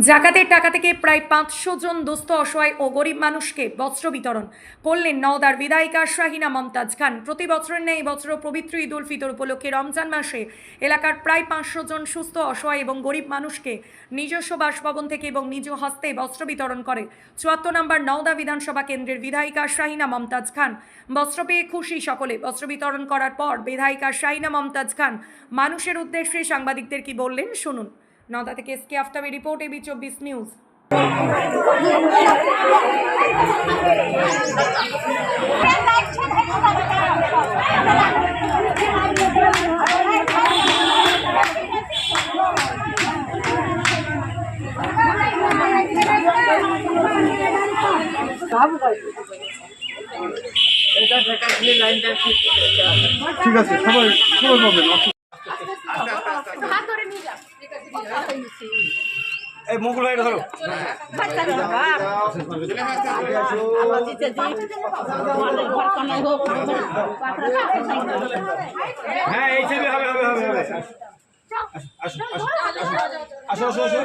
জাকাতের টাকা থেকে প্রায় 500 জন দুস্থ অসহায় ও গরিব মানুষকে বস্ত্র বিতরণ করলেন নওদার বিধায়িকা শাহিনা মমতাজ খান। প্রতি বছরের ন্যায় এবছরও পবিত্র ঈদ উল ফিতর উপলক্ষে রমজান মাসে এলাকার প্রায় 500 জন সুস্থ অসহায় এবং গরিব মানুষকে নিজস্ব বাসভবন থেকে এবং নিজ হস্তে বস্ত্র বিতরণ করে 74 নম্বর নওদা বিধানসভা কেন্দ্রের বিধায়িকা শাহিনা মমতাজ খান। বস্ত্র পেয়ে খুশি সকলে। বস্ত্র বিতরণ করার পর বিধায়িকা শাহিনা মমতাজ খান মানুষের উদ্দেশ্যে সাংবাদিকদের কি বললেন শুনুন। নওদা থেকে SK Aftabi report, AB 24 news. ঠিক আছে, সবাই পাবেন। এই মুকুল ভাই ধরো। হ্যাঁ, এই ছবি হবে হবে হবে হবে। আসো আসো আসো আসো আসো।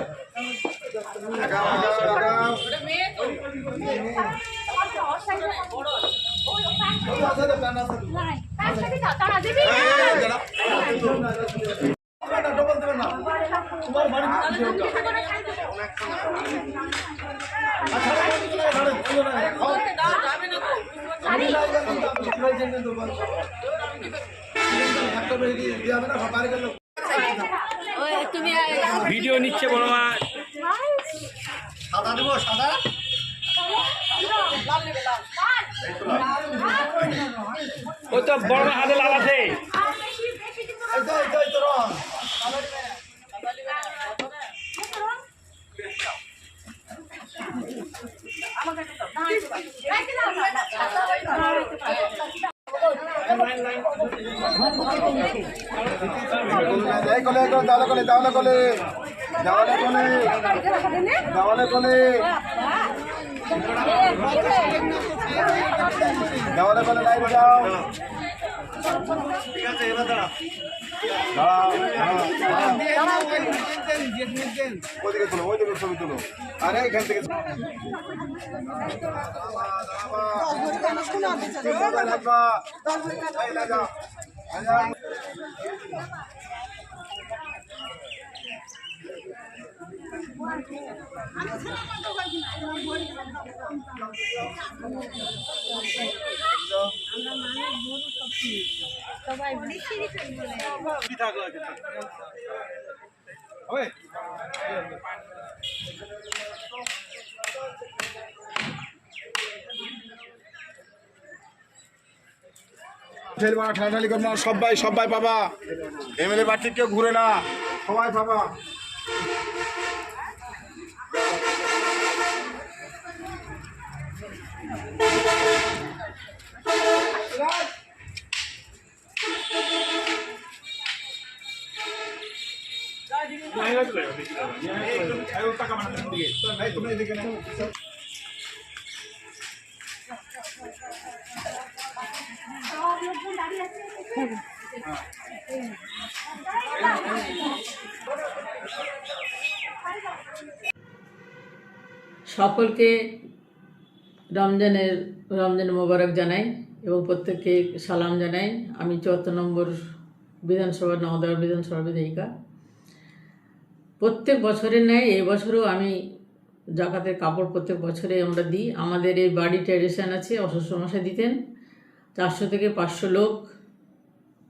ভিডিও নিচ্ছে বড় মা। সাদা দেবো, সাদা ওই তো বড় মা হাতে লাল আছে। ওইদিকে ছবি তুলো। আরে এখান থেকে ঠান্ডালি করবো না, সবাই সবাই পাবা। এমএলএ বাড়ি কেউ ঘুরে না, সবাই পাবা। সকলকে রমজান মোবারক জানাই এবং প্রত্যেককে সালাম জানাই। আমি 74 নম্বর বিধানসভা নওদা বিধানসভা বিধায়িকা। প্রত্যেক বছরের ন্যায় এই বছরও আমি জাকাতের কাপড় প্রত্যেক বছরে আমরা দিই। আমাদের এই বাড়ি ট্র্যাডিশন আছে, অসুস্থ মশাই দিতেন। 400 থেকে 500 লোক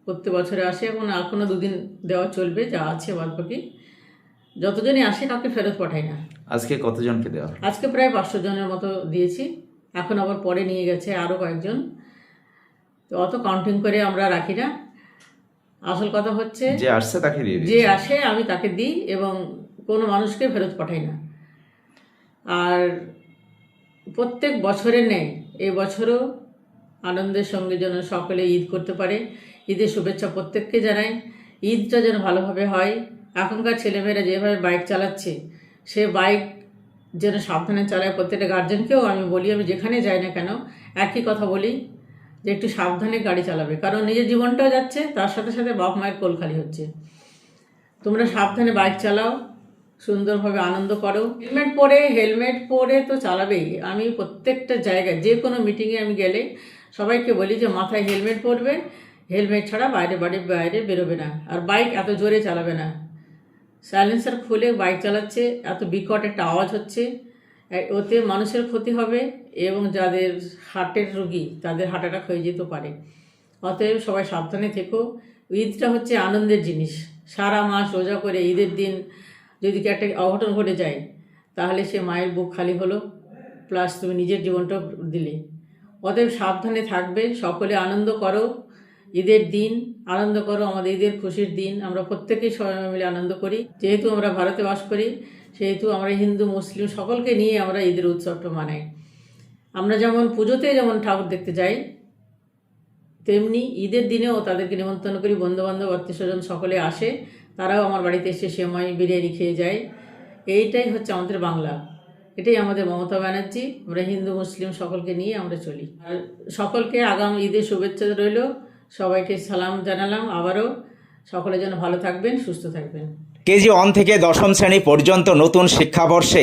প্রত্যেক বছরে আসে এবং এখনও 2 দিন দেওয়া চলবে, যা আছে বাদ বাকি যতজনই আসে কাউকে ফেরত পাঠাই না। আজকে কতজনকে দেওয়া? আজকে প্রায় 500 জনের মতো দিয়েছি। এখন আবার পরে নিয়ে গেছে আরও কয়েকজন। তো অত কাউন্টিং করে আমরা রাখি না। আসল কথা হচ্ছে যে আসছে তাকে দিয়ে দিই, যে আসে আমি তাকে দিই এবং কোনো মানুষকে ফেরত পাঠাই না। আর প্রত্যেক বছরের নেই এই বছরও আনন্দের সঙ্গে যেন সকলে ঈদ করতে পারে। ঈদের শুভেচ্ছা প্রত্যেককে জানাই। ঈদটা যেন ভালোভাবে হয়। এখনকার ছেলেমেয়েরা যেভাবে বাইক চালাচ্ছে, সে বাইক যেন সাবধানে চালায়। প্রত্যেকটা গার্জেনকেও আমি বলি, আমি যেখানে যাই না কেন একই কথা বলি যে একটু সাবধানে গাড়ি চালাবে, কারণ নিজের জীবনটাও যাচ্ছে, তার সাথে সাথে বাপ মায়ের কোল খালি হচ্ছে। তোমরা সাবধানে বাইক চালাও, সুন্দরভাবে আনন্দ করো। হেলমেট পরে তো চালাবেই। আমি প্রত্যেকটা জায়গায় যে কোনো মিটিংয়ে আমি গেলে সবাইকে বলি যে মাথায় হেলমেট পরবে, হেলমেট ছাড়া বাইরে বেরোবে না, আর বাইক এত জোরে চালাবে না। সাইলেন্সার খুলে বাইক চালাচ্ছে, এত বিকট একটা আওয়াজ হচ্ছে, ওতে মানুষের ক্ষতি হবে এবং যাদের হার্টের রোগী তাদের হার্ট অ্যাটাক হয়ে যেতে পারে। অতএব সবাই সাবধানে থেকো। ঈদটা হচ্ছে আনন্দের জিনিস। সারা মাস রোজা করে ঈদের দিন যদি কি একটা অঘটন ঘটে যায় তাহলে সে মায়ের বুক খালি হলো, প্লাস তুমি নিজের জীবনটাও দিলে। অতএব সাবধানে থাকবে, সকলে আনন্দ করো। ঈদের দিন আনন্দ করো, আমাদের ঈদের খুশির দিন। আমরা প্রত্যেকেই সবাই মিলে আনন্দ করি। যেহেতু আমরা ভারতে বাস করি সেহেতু আমরা হিন্দু মুসলিম সকলকে নিয়ে আমরা ঈদের উৎসবটা মানাই। আমরা যেমন পুজোতে যেমন ঠাকুর দেখতে যাই, তেমনি ঈদের দিনেও তাদেরকে নিমন্ত্রণ করি। বন্ধুবান্ধব আত্মীয় স্বজন সকলে আসে, তারাও আমার বাড়িতে এসে সেমাই বিরিয়ানি খেয়ে যায়। এইটাই হচ্ছে আমাদের বাংলা, এটাই আমাদের মমতা ব্যানার্জি। আমরা হিন্দু মুসলিম সকলকে নিয়ে আমরা চলি। আর সকলকে আগাম ঈদের শুভেচ্ছা রইল। সবাইকে সালাম জানালাম আবারও। সকলে যেন ভালো থাকবেন, সুস্থ থাকবেন। কেজি 1 থেকে 10ম শ্রেণী পর্যন্ত নতুন শিক্ষাবর্ষে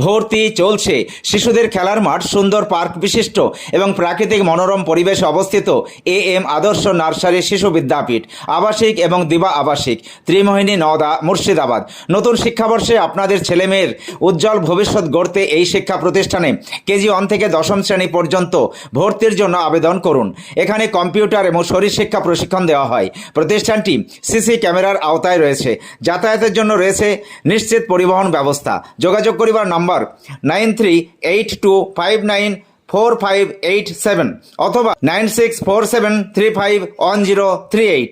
ভর্তি চলছে। শিশুদের খেলার মাঠ, সুন্দর পার্ক বিশিষ্ট এবং প্রাকৃতিক মনোরম পরিবেশে অবস্থিত AM আদর্শ নার্সারি শিশু বিদ্যাপীঠ, আবাসিক এবং দিবা আবাসিক, ত্রিমোহিনী, নওদা, মুর্শিদাবাদ। নতুন শিক্ষাবর্ষে আপনাদের ছেলেমেয়ের উজ্জ্বল ভবিষ্যৎ গড়তে এই শিক্ষা প্রতিষ্ঠানে কেজি 1 থেকে 10ম শ্রেণী পর্যন্ত ভর্তির জন্য আবেদন করুন। এখানে কম্পিউটার এবং শরীরশিক্ষা প্রশিক্ষণ দেওয়া হয়। প্রতিষ্ঠানটি সিসি ক্যামেরার আওতায় রয়েছে। যাতায়াতের জন্য রয়েছে নিশ্চিত পরিবহন ব্যবস্থা। যোগাযোগ করিবার নম্বর 9382594587 অথবা 9647351038।